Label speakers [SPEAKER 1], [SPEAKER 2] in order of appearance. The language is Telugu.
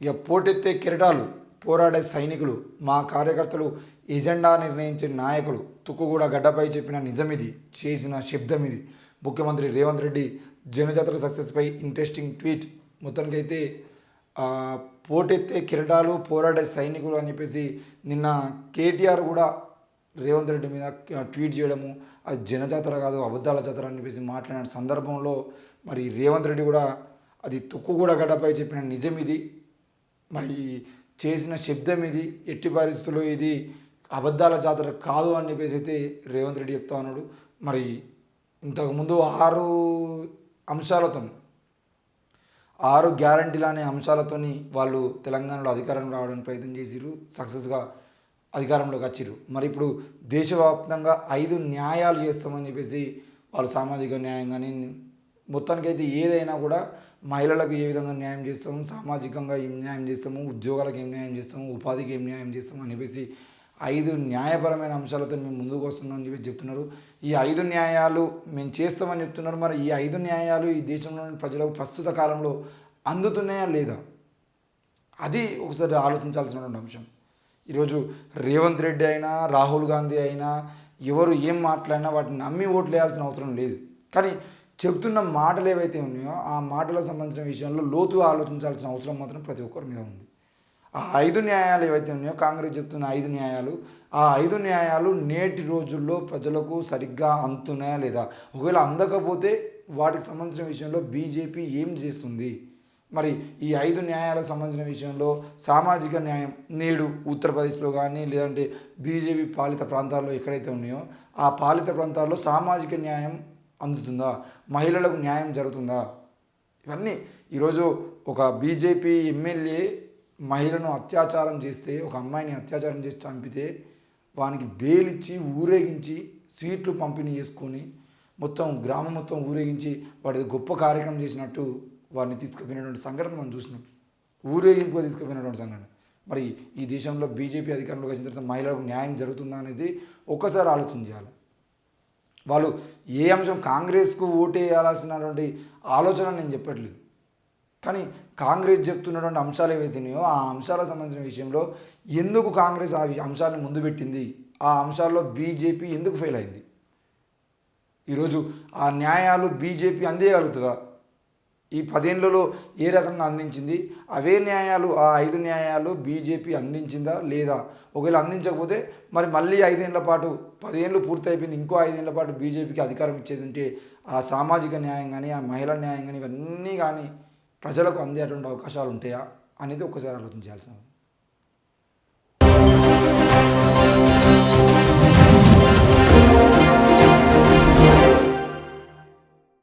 [SPEAKER 1] ఇక పోటెత్తే కిరటాలు పోరాడే సైనికులు మా కార్యకర్తలు ఎజెండా నిర్ణయించే నాయకులు తుక్కుగూడ గడ్డపై చెప్పిన నిజమిది చేసిన శబ్దమిది ముఖ్యమంత్రి రేవంత్ రెడ్డి జనజాతర సక్సెస్పై ఇంట్రెస్టింగ్ ట్వీట్ మొత్తానికైతే పోటెత్తే కిరటాలు పోరాడే సైనికులు అని చెప్పేసి నిన్న కేటీఆర్ కూడా రేవంత్ రెడ్డి మీద ట్వీట్ చేయడము అది జనజాతర కాదు అబద్ధాల జాతర అని చెప్పేసి మాట్లాడిన సందర్భంలో మరి రేవంత్ రెడ్డి కూడా అది తుక్కుగూడ గడ్డపై చెప్పిన నిజం ఇది మరి చేసిన శబ్దం ఇది ఎట్టి పరిస్థితుల్లో ఇది అబద్ధాల జాతర కాదు అని చెప్పేసి అయితే రేవంత్ రెడ్డి చెప్తా ఉన్నాడు. మరి ఇంతకుముందు 6 అంశాలతో 6 గ్యారంటీలు అనే అంశాలతోని వాళ్ళు తెలంగాణలో అధికారంలో రావడానికి ప్రయత్నం చేసిరు, సక్సెస్గా అధికారంలోకి వచ్చిరు. మరి ఇప్పుడు దేశవ్యాప్తంగా 5 న్యాయాలు చేస్తామని చెప్పేసి వాళ్ళు సామాజిక న్యాయం కానీ మొత్తానికైతే ఏదైనా కూడా మహిళలకు ఏ విధంగా న్యాయం చేస్తాము, సామాజికంగా ఏం న్యాయం చేస్తాము, ఉద్యోగాలకు ఏం న్యాయం చేస్తాము, ఉపాధికి ఏం న్యాయం చేస్తాము అని చెప్పేసి 5 న్యాయపరమైన అంశాలతో మేము ముందుకు వస్తున్నామని చెప్పి చెప్తున్నారు. ఈ 5 న్యాయాలు మేము చేస్తామని చెప్తున్నారు. మరి ఈ 5 న్యాయాలు ఈ దేశంలోని ప్రజలకు ప్రస్తుత కాలంలో అందుతున్నాయా లేదా, అది ఒకసారి ఆలోచించాల్సినటువంటి అంశం. ఈరోజు రేవంత్ రెడ్డి అయినా రాహుల్ గాంధీ అయినా ఎవరు ఏం మాట్లాడినా వాటిని నమ్మి ఓట్లు వేయాల్సిన అవసరం లేదు. కానీ చెబుతున్న మాటలు ఏవైతే ఉన్నాయో ఆ మాటలకు సంబంధించిన విషయంలో లోతుగా ఆలోచించాల్సిన అవసరం మాత్రం ప్రతి ఒక్కరి మీద ఉంది. ఆ 5 న్యాయాలు ఏవైతే ఉన్నాయో కాంగ్రెస్ చెప్తున్న 5 న్యాయాలు, ఆ 5 న్యాయాలు నేటి రోజుల్లో ప్రజలకు సరిగ్గా అందుతున్నాయా లేదా, ఒకవేళ అందకపోతే వాటికి సంబంధించిన విషయంలో బీజేపీ ఏం చేస్తుంది, మరి ఈ 5 న్యాయాలకు సంబంధించిన విషయంలో సామాజిక న్యాయం నేడు ఉత్తరప్రదేశ్లో కానీ లేదంటే బీజేపీ పాలిత ప్రాంతాల్లో ఎక్కడైతే ఉన్నాయో ఆ పాలిత ప్రాంతాల్లో సామాజిక న్యాయం అందుతుందా, మహిళలకు న్యాయం జరుగుతుందా, ఇవన్నీ ఈరోజు ఒక బీజేపీ ఎమ్మెల్యే మహిళను అత్యాచారం చేస్తే, ఒక అమ్మాయిని అత్యాచారం చేసి చంపితే వానికి బెయిల్ ఇచ్చి ఊరేగించి స్వీట్లు పంపిణీ చేసుకొని మొత్తం గ్రామం మొత్తం ఊరేగించి వాడి గొప్ప కార్యక్రమం చేసినట్టు వాడిని తీసుకుపోయినటువంటి సంఘటన మనం చూసినాం. ఊరేగింపుగా తీసుకుపోయినటువంటి సంఘటన. మరి ఈ దేశంలో బీజేపీ అధికారంలోకి వచ్చిన తర్వాత మహిళలకు న్యాయం జరుగుతుందా అనేది ఒక్కసారి ఆలోచన చేయాలి. వాళ్ళు ఏ అంశం కాంగ్రెస్కు ఓటు వేయాల్సినటువంటి ఆలోచన నేను చెప్పట్లేదు, కానీ కాంగ్రెస్ చెప్తున్నటువంటి అంశాలు ఏవైతున్నాయో ఆ అంశాలకు సంబంధించిన విషయంలో ఎందుకు కాంగ్రెస్ ఆ అంశాలను ముందు పెట్టింది, ఆ అంశాల్లో బీజేపీ ఎందుకు ఫెయిల్ అయింది, ఈరోజు ఆ న్యాయాలు బీజేపీ అందేయగలుగుతుందా, ఈ 10 ఏళ్లలో ఏ రకంగా అందించింది, అవే న్యాయాలు ఆ 5 న్యాయాలు బీజేపీ అందించిందా లేదా, ఒకవేళ అందించకపోతే మరి మళ్ళీ 5 ఏళ్ల పాటు 10 ఏళ్ళు పూర్తి అయిపోయింది, ఇంకో 5 ఏళ్ల పాటు బీజేపీకి అధికారం ఇచ్చేది ఉంటే ఆ సామాజిక న్యాయం కానీ ఆ మహిళా న్యాయం కానీ ఇవన్నీ కానీ ప్రజలకు అందేటువంటి అవకాశాలు ఉంటాయా అనేది ఒక్కసారి ఆలోచించాల్సిన